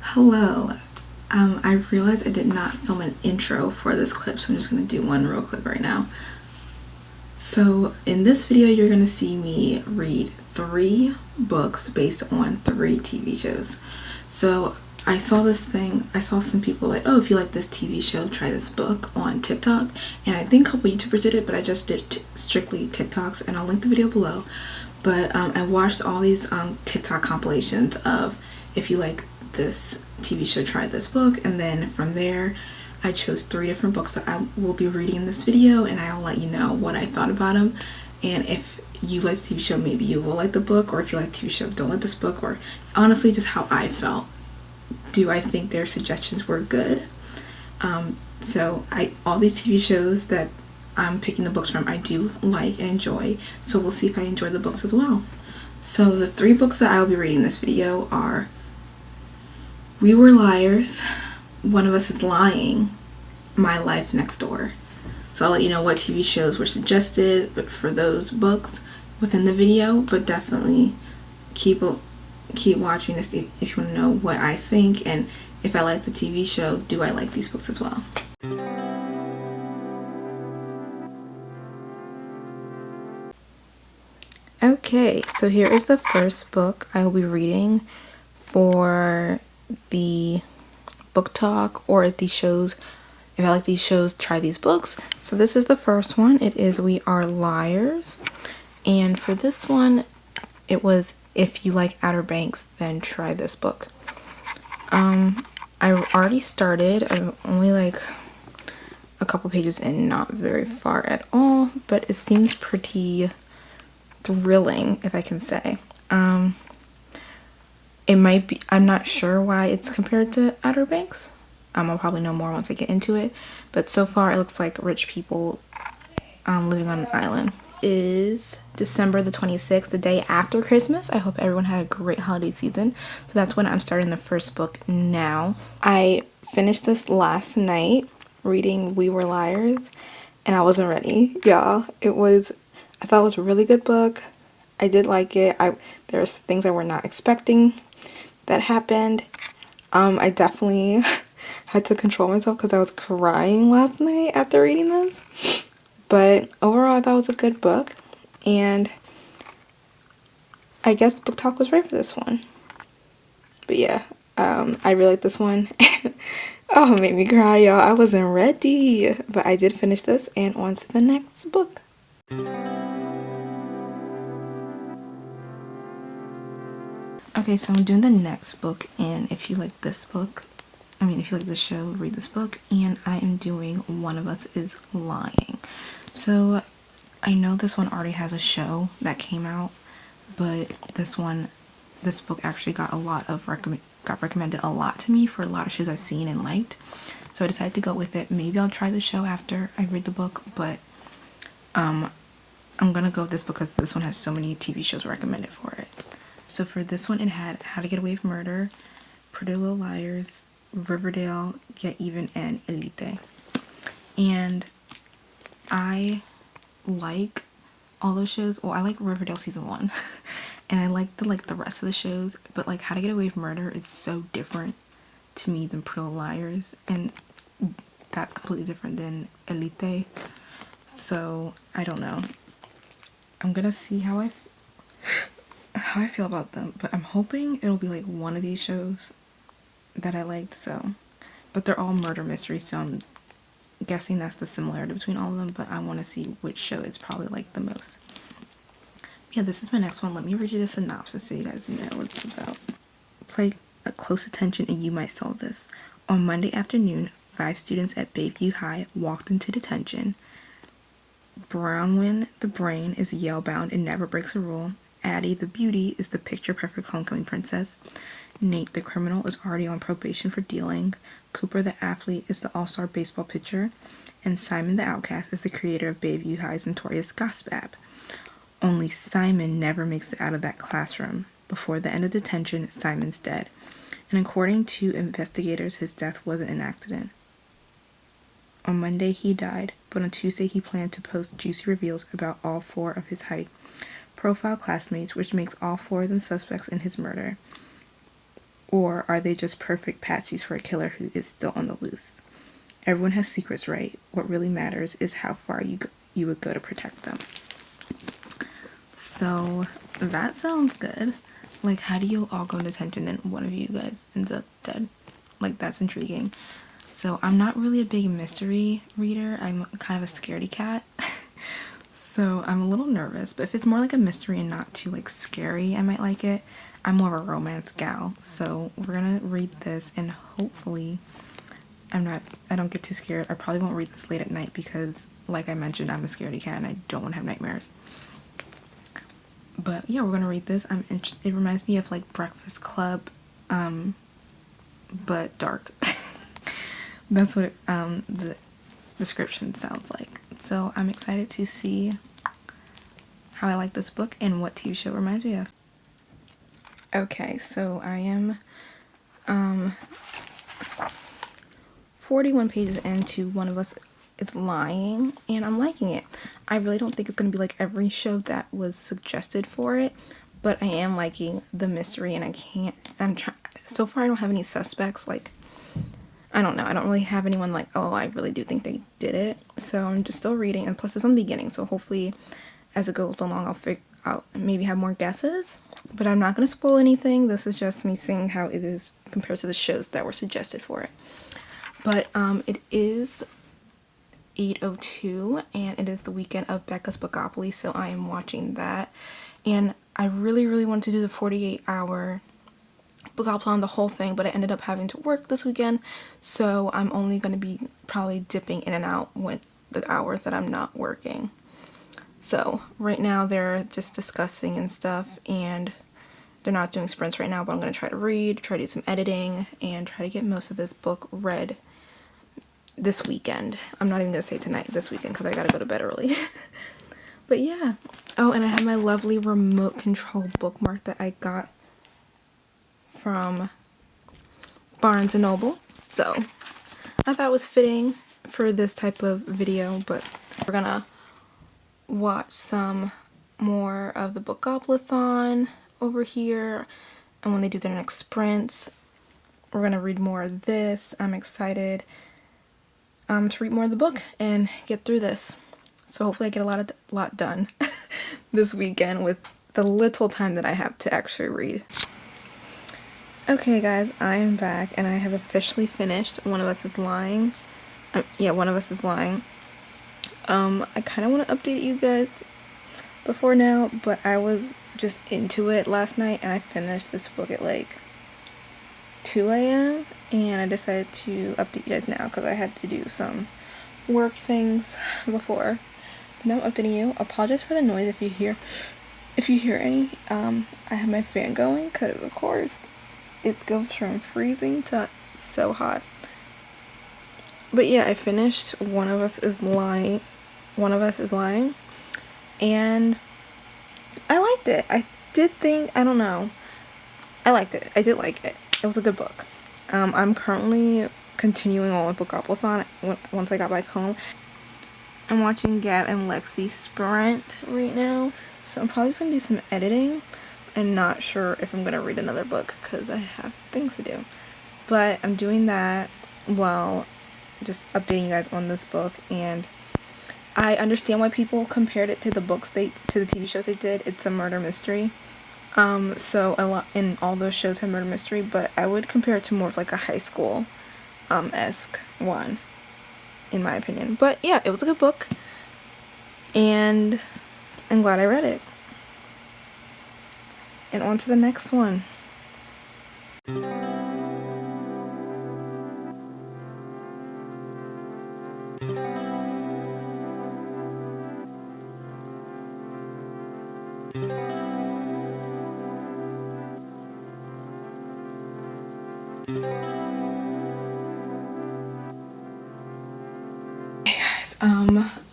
Hello. I realized I did not film an intro for this clip, so I'm just going to do one real quick right now. So in this video, you're going to see me read 3 books based on 3 TV shows. So I saw some people like, oh, if you like this TV show, try this book on TikTok. And I think a couple YouTubers did it, but I just did strictly TikToks, and I'll link the video below. But I watched all these TikTok compilations of, if you like this TV show, try this book. And then from there, I chose 3 different books that I will be reading in this video, and I'll let you know what I thought about them. And if you like the TV show, maybe you will like the book, or if you like the TV show, don't like this book, or honestly just how I felt. Do I think their suggestions were good? So all these TV shows that I'm picking the books from, I do like and enjoy, so we'll see if I enjoy the books as well. So the 3 books that I will be reading in this video are We Were Liars, One of Us is Lying, My Life Next Door. So I'll let you know what TV shows were suggested for those books within the video, but definitely keep watching to see if you want to know what I think, and if I like the TV show, do I like these books as well. Okay, so here is the first book I will be reading for the book talk, or these shows. If I like these shows, try these books. So this is the first one. It is We Are Liars. And for this one, it was if you like Outer Banks, then try this book. I already started. I'm only like a couple pages in, not very far at all, but it seems pretty thrilling, if I can say. It might be, I'm not sure why it's compared to Outer Banks. I'll probably know more once I get into it, but so far it looks like rich people living on an island. Is December the 26th, the day after Christmas. I hope everyone had a great holiday season. So that's when I'm starting the first book now. I finished this last night reading We Were Liars, and I wasn't ready, y'all. I thought it was a really good book. I did like it. There's things I were not expecting that happened. I definitely had to control myself because I was crying last night after reading this. But overall, I thought it was a good book, and I guess Book Talk was right for this one. But yeah, I really like this one. Oh, it made me cry, y'all. I wasn't ready, but I did finish this, and on to the next book. Okay, so I'm doing the next book, and if you like this book, if you like this show, read this book. And I am doing One of Us is Lying. So I know this one already has a show that came out, but this book actually got recommended a lot to me for a lot of shows I've seen and liked. So I decided to go with it. Maybe I'll try the show after I read the book, but I'm gonna go with this because this one has so many TV shows recommended for it. So for this one, it had How to Get Away with Murder, Pretty Little Liars, Riverdale, Get Even, and Elite. And I like all those shows. Well, I like Riverdale season 1, and I like the rest of the shows. But like How to Get Away with Murder is so different to me than Pretty Little Liars, and that's completely different than Elite. So I don't know. I'm gonna see how I feel about them, but I'm hoping it'll be like one of these shows that I liked. So, but they're all murder mysteries, so I'm guessing that's the similarity between all of them, but I want to see which show it's probably like the most. Yeah, this is my next one. Let me read you the synopsis so you guys know what it's about. Pay close attention and you might solve this. On Monday afternoon, 5 students at Bayview High walked into detention. Bronwyn, the brain, is Yale-bound and never breaks a rule. Addie, the beauty, is the picture-perfect homecoming princess. Nate, the criminal, is already on probation for dealing. Cooper, the athlete, is the all-star baseball pitcher. And Simon, the outcast, is the creator of Bayview High's notorious Gossip app. Only Simon never makes it out of that classroom. Before the end of detention, Simon's dead. And according to investigators, his death wasn't an accident. On Monday, he died, but on Tuesday, he planned to post juicy reveals about all 4 of his height. profile classmates, which makes all 4 of them suspects in his murder? Or are they just perfect patsies for a killer who is still on the loose? Everyone has secrets, right? What really matters is how far you would go to protect them. So that sounds good. Like, how do you all go into detention and one of you guys ends up dead? Like, that's intriguing. So I'm not really a big mystery reader. I'm kind of a scaredy cat. So I'm a little nervous, but if it's more like a mystery and not too like scary, I might like it. I'm more of a romance gal. So we're gonna read this and hopefully I don't get too scared. I probably won't read this late at night because like I mentioned, I'm a scaredy cat and I don't want to have nightmares. But yeah, we're gonna read this. It reminds me of like Breakfast Club, but dark. That's what the description sounds like. So I'm excited to see how I like this book and what TV show it reminds me of. Okay, so I am 41 pages into One of Us is Lying, and I'm liking it. I really don't think it's going to be like every show that was suggested for it, but I am liking the mystery, and so far I don't have any suspects, like, I don't know, I don't really have anyone like, oh, I really do think they did it, so I'm just still reading, and plus it's on the beginning, so hopefully as it goes along I'll maybe have more guesses, but I'm not going to spoil anything. This is just me seeing how it is compared to the shows that were suggested for it. But it is 8:02 and it is the weekend of Becca's Bookopoly, so I am watching that. And I really wanted to do the 48-hour Bookopoly on the whole thing, but I ended up having to work this weekend, so I'm only going to be probably dipping in and out when the hours that I'm not working. So right now they're just discussing and stuff, and they're not doing sprints right now, but I'm going to try to read, try to do some editing, and try to get most of this book read this weekend. I'm not even going to say tonight, this weekend, because I got to go to bed early. But yeah. Oh, and I have my lovely remote control bookmark that I got from Barnes & Noble. So I thought it was fitting for this type of video, but we're going to watch some more of the Bookopoly-thon over here, and when they do their next sprints we're gonna read more of this. I'm excited to read more of the book and get through this, so hopefully I get a lot done this weekend with the little time that I have to actually read. Okay guys, I am back and I have officially finished One of Us is Lying. One of Us is Lying. I kind of want to update you guys before now, but I was just into it last night and I finished this book at like 2 a.m. and I decided to update you guys now because I had to do some work things before. But now I'm updating you. Apologize for the noise if you hear any. I have my fan going because of course it goes from freezing to so hot. But yeah, I finished One of Us is Lying. And I liked it. I liked it. I did like it. It was a good book. I'm currently continuing on with Bookopoly-thon once I got back home. I'm watching Gab and Lexi sprint right now, so I'm probably just going to do some editing. I'm not sure if I'm going to read another book because I have things to do. But I'm doing that while just updating you guys on this book, and I understand why people compared it to the TV shows they did. It's a murder mystery. So a lot in all those shows have murder mystery, but I would compare it to more of like a high school esque one, in my opinion. But yeah, it was a good book, and I'm glad I read it. And on to the next one.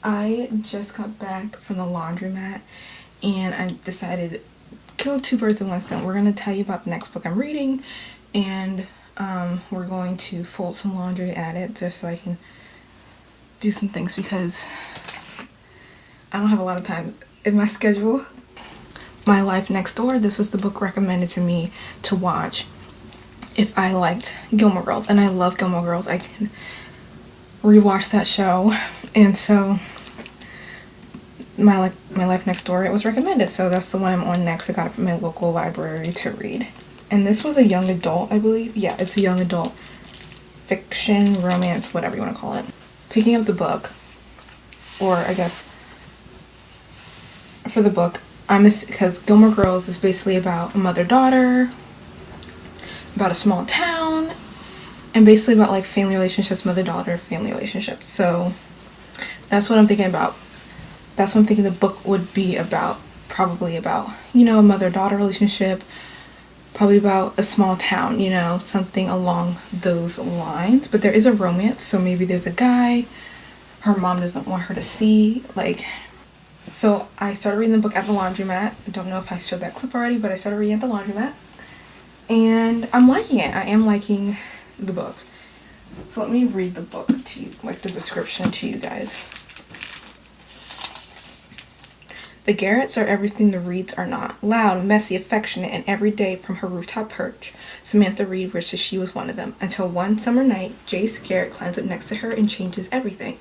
I just got back from the laundromat and I decided kill two birds with one stone. We're going to tell you about the next book I'm reading, and we're going to fold some laundry at it just so I can do some things because I don't have a lot of time in my schedule. My Life Next Door, this was the book recommended to me to watch if I liked Gilmore Girls, and I love Gilmore Girls. I can rewatch that show, and so my Life Next Door, it was recommended, so that's the one I'm on next. I got it from my local library to read, and this was a young adult, I believe. Yeah, it's a young adult fiction, romance, whatever you want to call it. Picking up the book, or I guess for the book, because Gilmore Girls is basically about a mother-daughter, about a small town, and basically about like family relationships, mother-daughter family relationships. So that's what I'm thinking about. That's what I'm thinking the book would be about. Probably about, you know, a mother-daughter relationship, probably about a small town, you know, something along those lines. But there is a romance, so maybe there's a guy her mom doesn't want her to see, like. So I started reading the book at the laundromat. I don't know if I showed that clip already, but I started reading at the laundromat, and I'm liking it. I am liking the book. So let me read the book to you, like the description to you guys. The Garretts are everything the Reeds are not. Loud, messy, affectionate, and every day from her rooftop perch, Samantha Reed wishes she was one of them, until one summer night, Jace Garrett climbs up next to her and changes everything.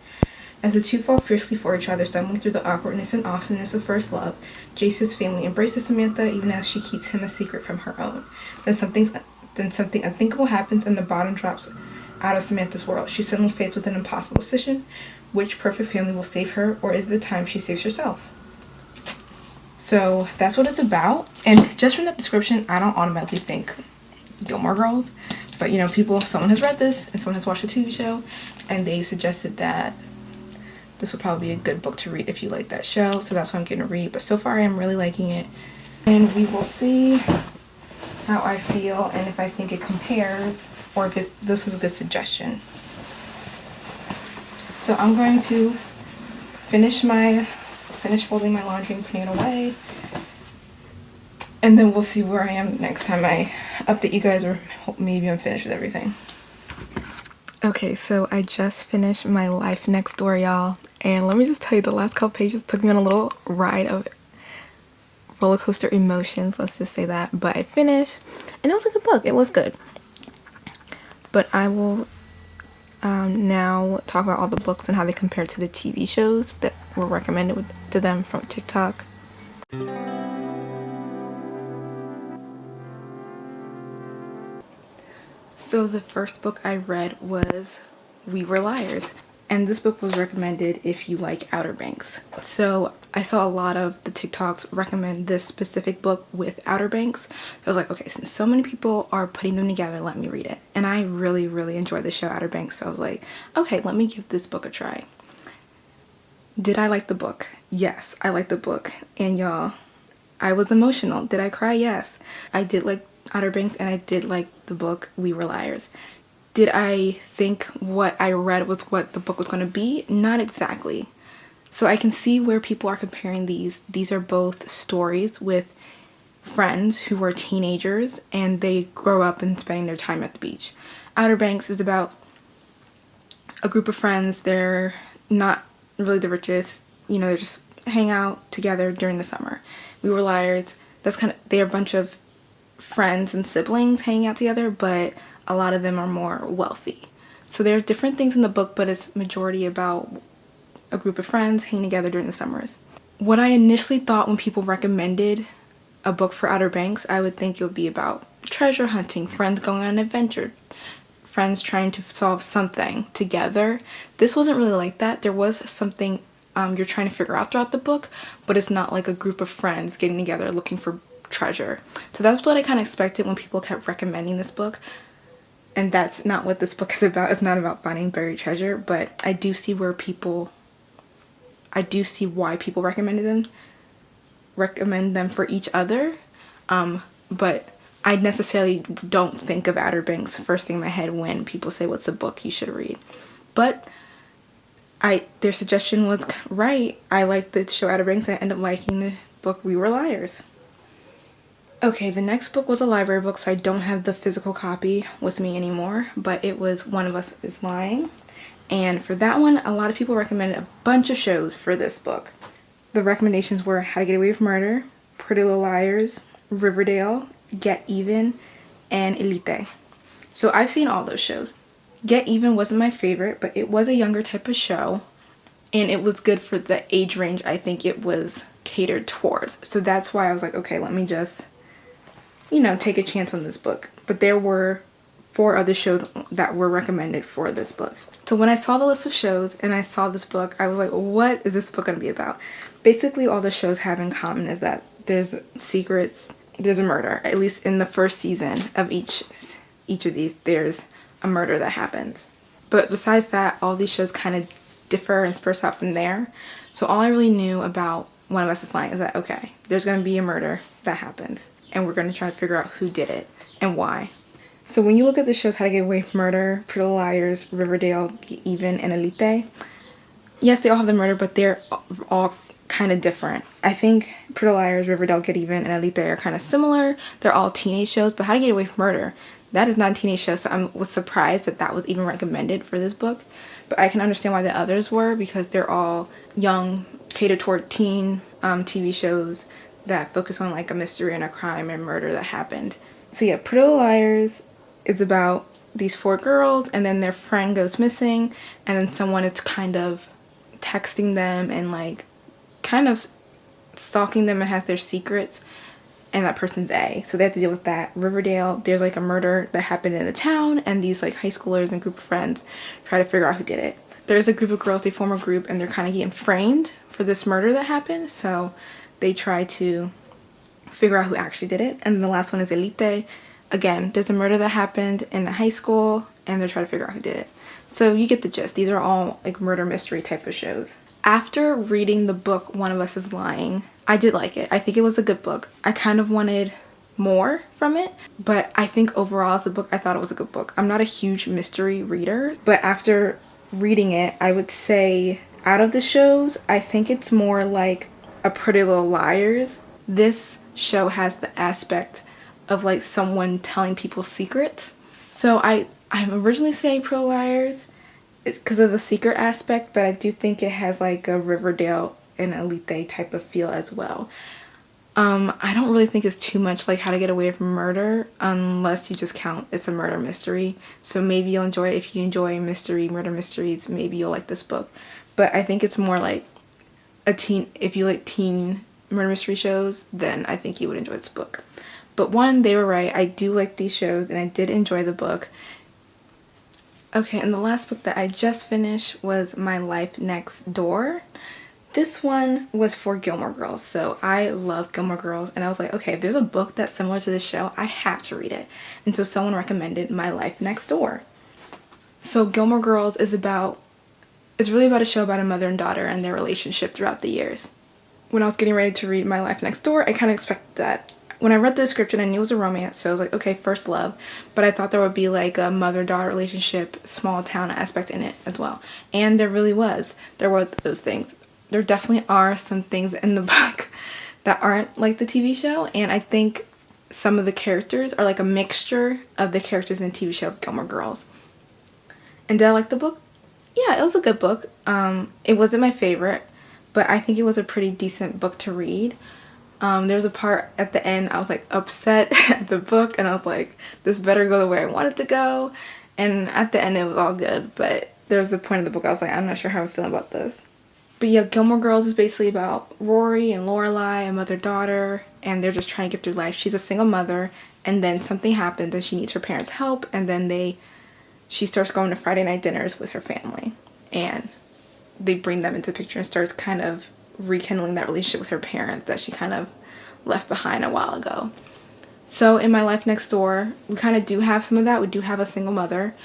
As the two fall fiercely for each other, stumbling through the awkwardness and awesomeness of first love, Jace's family embraces Samantha even as she keeps him a secret from her own. Then something unthinkable happens and the bottom drops out of Samantha's world. She's suddenly faced with an impossible decision. Which perfect family will save her, or is it the time she saves herself? So that's what it's about. And just from that description, I don't automatically think Gilmore Girls. But, you know, someone has read this and someone has watched a TV show, and they suggested that this would probably be a good book to read if you like that show. So that's what I'm getting to read. But so far, I am really liking it. And we will see how I feel and if I think it compares, or if this is a good suggestion. So I'm going to finish folding my laundry and putting it away, and then we'll see where I am next time I update you guys, or maybe I'm finished with everything. Okay, so I just finished My Life Next Door, y'all, and let me just tell you, the last couple pages took me on a little ride of roller coaster emotions, let's just say that. But I finished, and it was a good book. It was good. But I will now talk about all the books and how they compare to the TV shows that were recommended to them from TikTok. So the first book I read was We Were Liars, and this book was recommended if you like Outer Banks. So I saw a lot of the TikToks recommend this specific book with Outer Banks, so I was like, okay, since so many people are putting them together, let me read it. And I really, really enjoyed the show Outer Banks, so I was like, okay, let me give this book a try. Did I like the book? Yes, I liked the book, and y'all, I was emotional. Did I cry? Yes. I did like Outer Banks, and I did like the book We Were Liars. Did I think what I read was what the book was going to be? Not exactly. So I can see where people are comparing these. These are both stories with friends who were teenagers and they grow up and spending their time at the beach. Outer Banks is about a group of friends. They're not really the richest, you know, they just hang out together during the summer. We Were Liars, they're a bunch of friends and siblings hanging out together, but a lot of them are more wealthy. So there are different things in the book, but it's majority about a group of friends hanging together during the summers. What I initially thought when people recommended a book for Outer Banks, I would think it would be about treasure hunting, friends going on an adventure, friends trying to solve something together. This wasn't really like that. There was something you're trying to figure out throughout the book, but it's not like a group of friends getting together looking for treasure. So that's what I kind of expected when people kept recommending this book. And that's not what this book is about. It's not about finding buried treasure, but I do see why people recommend them for each other. But I necessarily don't think of Outer Banks first thing in my head when people say what's a book you should read. But their suggestion was right. I liked the show Outer Banks, and I ended up liking the book We Were Liars. Okay, the next book was a library book, so I don't have the physical copy with me anymore, but it was One of Us is Lying. And for that one, a lot of people recommended a bunch of shows for this book. The recommendations were How to Get Away with Murder, Pretty Little Liars, Riverdale, Get Even, and Elite. So I've seen all those shows. Get Even wasn't my favorite, but it was a younger type of show, and it was good for the age range I think it was catered towards. So that's why I was like, okay, let me just, take a chance on this book. But there were 4 other shows that were recommended for this book. So when I saw the list of shows and I saw this book, I was like, what is this book going to be about? Basically, all the shows have in common is that there's secrets, there's a murder. At least in the first season of each of these, there's a murder that happens. But besides that, all these shows kind of differ and spurs out from there. So all I really knew about One of Us is Lying is that, okay, there's going to be a murder that happens, and we're going to try to figure out who did it and why. So when you look at the shows How to Get Away with Murder, Pretty Little Liars, Riverdale, Get Even, and Elite, yes, they all have the murder, but they're all kind of different. I think Pretty Little Liars, Riverdale, Get Even, and Elite are kind of similar. They're all teenage shows, but How to Get Away with Murder, that is not a teenage show, so I was surprised that that was even recommended for this book. But I can understand why the others were, because they're all young, catered toward teen TV shows that focus on like a mystery and a crime and murder that happened. So yeah, Pretty Little Liars is about these 4 girls, and then their friend goes missing, and then someone is kind of texting them and like kind of stalking them and has their secrets, and that person's A. So they have to deal with that. Riverdale, there's like a murder that happened in the town, and these like high schoolers and group of friends try to figure out who did it. There's a group of girls, they form a group, and they're kind of getting framed for this murder that happened, so they try to figure out who actually did it. And the last one is Elite. Again, there's a murder that happened in the high school, and they're trying to figure out who did it. So you get the gist. These are all like murder mystery type of shows. After reading the book One of Us is Lying, I did like it. I think it was a good book. I kind of wanted more from it, but I think overall as a book, I thought it was a good book. I'm not a huge mystery reader, but after reading it, I would say out of the shows, I think it's more like a Pretty Little Liars. This show has the aspect of like someone telling people secrets. So I'm originally saying Pretty Little Liars because of the secret aspect, but I do think it has like a Riverdale and Elite type of feel as well. I don't really think it's too much like How to Get Away with Murder unless you just count it's a murder mystery. So maybe you'll enjoy it. If you enjoy murder mysteries, maybe you'll like this book. But I think it's more like if you like teen murder mystery shows, then I think you would enjoy this book. But they were right. I do like these shows, and I did enjoy the book. Okay, and the last book that I just finished was My Life Next Door. This one was for Gilmore Girls, so I love Gilmore Girls, and I was like, okay, if there's a book that's similar to this show, I have to read it. And so someone recommended My Life Next Door. So Gilmore Girls is really about a show about a mother and daughter and their relationship throughout the years. When I was getting ready to read My Life Next Door, I kind of expected that. When I read the description, I knew it was a romance, so I was like, okay, first love. But I thought there would be like a mother-daughter relationship, small town aspect in it as well. And there really was. There were those things. There definitely are some things in the book that aren't like the TV show, and I think some of the characters are like a mixture of the characters in the TV show Gilmore Girls. And did I like the book? Yeah, it was a good book. It wasn't my favorite, but I think it was a pretty decent book to read. There was a part at the end I was like upset at the book, and I was like, this better go the way I want it to go. And at the end it was all good, but there was a point in the book I was like, I'm not sure how I'm feeling about this. But yeah, Gilmore Girls is basically about Rory and Lorelai, a mother-daughter, and they're just trying to get through life. She's a single mother, and then something happens and she needs her parents' help, and then she starts going to Friday night dinners with her family, and they bring them into the picture and starts kind of rekindling that relationship with her parents that she kind of left behind a while ago. So in My Life Next Door, we kind of do have some of that. We do have a single mother.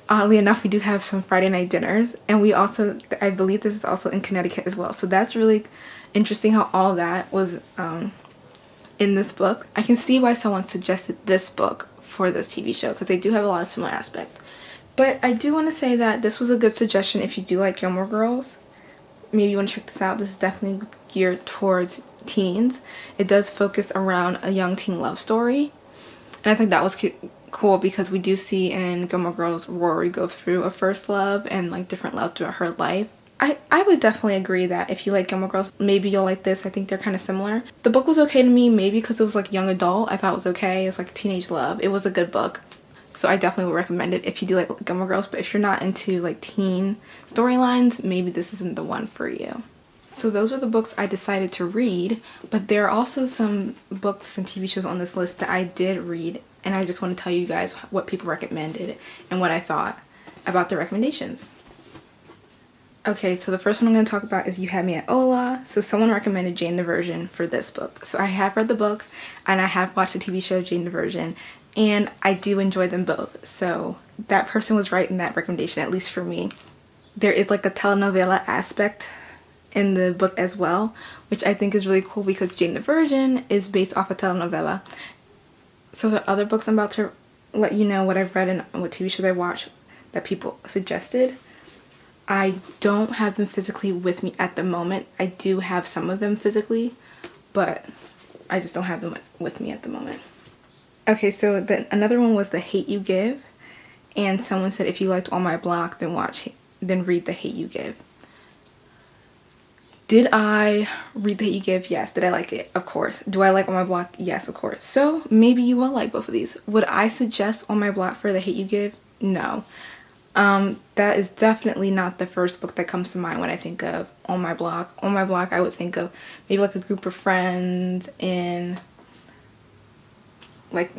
Oddly enough, we do have some Friday night dinners, and we also, I believe this is also in Connecticut as well. So that's really interesting how all that was in this book. I can see why someone suggested this book for this TV show, because they do have a lot of similar aspects. But I do want to say that this was a good suggestion if you do like Gilmore Girls. Maybe you want to check this out. This is definitely geared towards teens. It does focus around a young teen love story. And I think that was cool because we do see in Gilmore Girls Rory go through a first love and like different loves throughout her life. I would definitely agree that if you like Gilmore Girls, maybe you'll like this. I think they're kind of similar. The book was okay to me, maybe because it was like young adult. I thought it was okay. It's like teenage love. It was a good book. So I definitely would recommend it if you do like Gilmore Girls. But if you're not into like teen storylines, maybe this isn't the one for you. So those were the books I decided to read. But there are also some books and TV shows on this list that I did read. And I just want to tell you guys what people recommended and what I thought about the recommendations. Okay, so the first one I'm going to talk about is You Had Me at Hola. So someone recommended Jane the Virgin for this book. So I have read the book and I have watched the TV show Jane the Virgin, and I do enjoy them both. So that person was right in that recommendation, at least for me. There is like a telenovela aspect in the book as well, which I think is really cool because Jane the Virgin is based off a telenovela. So the other books I'm about to let you know what I've read and what TV shows I watch that people suggested. I don't have them physically with me at the moment. I do have some of them physically, but I just don't have them with me at the moment. Okay, so another one was The Hate U Give, and someone said if you liked On My Block, then read The Hate U Give. Did I read The Hate U Give? Yes. Did I like it? Of course. Do I like On My Block? Yes, of course. So maybe you will like both of these. Would I suggest On My Block for The Hate U Give? No. That is definitely not the first book that comes to mind when I think of On My Block. On My Block, I would think of maybe like a group of friends in like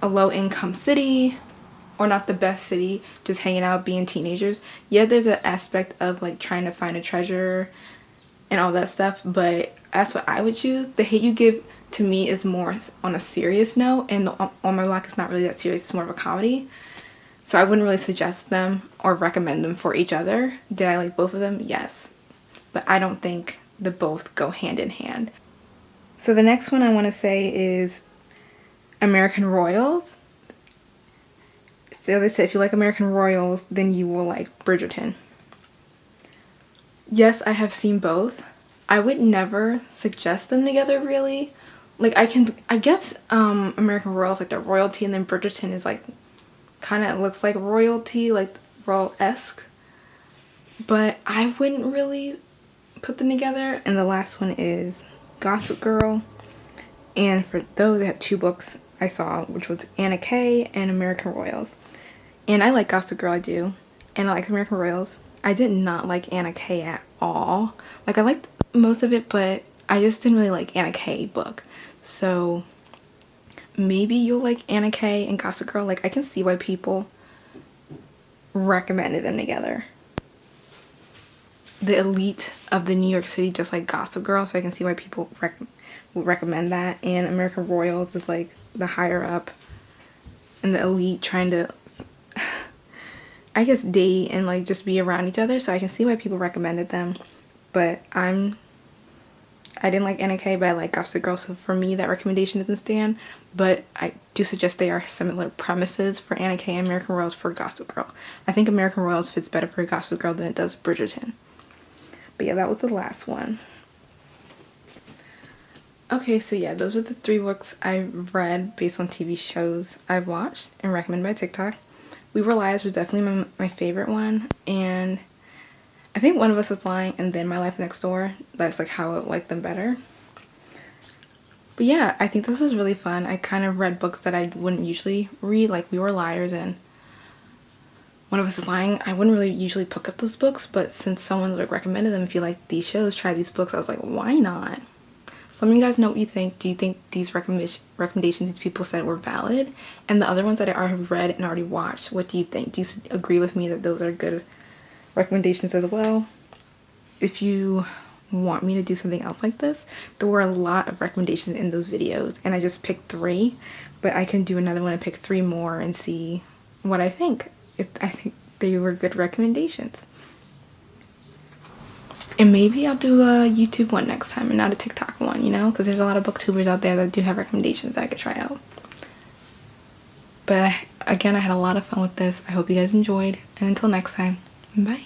a low-income city, or not the best city, just hanging out, being teenagers. Yeah, there's an aspect of like trying to find a treasure and all that stuff, but that's what I would choose. The Hate U Give to me is more on a serious note, and On My Block is not really that serious. It's more of a comedy. So I wouldn't really suggest them or recommend them for each other. Did I like both of them? Yes. But I don't think the both go hand in hand. So the next one I want to say is American Royals. So they said if you like American Royals, then you will like Bridgerton. Yes, I have seen both. I would never suggest them together really. Like I guess American Royals like the royalty, and then Bridgerton is like kind of looks like royalty, like royal-esque, but I wouldn't really put them together. And the last one is Gossip Girl, and for those I had two books I saw, which was Anna Kay and American Royals. And I like Gossip Girl, I do, and I like American Royals. I did not like Anna Kay at all. Like I liked most of it, but I just didn't really like Anna Kay book. So maybe you'll like Anna Kay and Gossip Girl. Like I can see why people recommended them together. The elite of the New York City just like Gossip Girl, so I can see why people would recommend that. And American Royals is like the higher up and the elite trying to I guess date and like just be around each other, so I can see why people recommended them. But I didn't like Anna Kay, but I like Gossip Girl, so for me that recommendation doesn't stand. But I do suggest they are similar premises for Anna Kay and American Royals for Gossip Girl. I think American Royals fits better for Gossip Girl than it does Bridgerton. But yeah, that was the last one. Okay, so yeah, those are the 3 books I read based on TV shows I've watched and recommended by TikTok. We Were Liars was definitely my favorite one, and I think One of Us Is Lying, and then My Life Next Door. That's like how I like them better. But yeah, I think this is really fun. I kind of read books that I wouldn't usually read, like We Were Liars and One of Us Is Lying. I wouldn't really usually pick up those books, but since someone like recommended them, if you like these shows, try these books, I was like, why not? So let me guys know what you think. Do you think these recommendations these people said were valid? And the other ones that I already read and already watched, what do you think? Do you agree with me that those are good recommendations as well? If you want me to do something else like this, there were a lot of recommendations in those videos, and I just picked 3, but I can do another one and pick 3 more and see what I think, if I think they were good recommendations. And maybe I'll do a YouTube one next time and not a TikTok one, you know, because there's a lot of booktubers out there that do have recommendations that I could try out. But again, I had a lot of fun with this. I hope you guys enjoyed, and until next time, bye.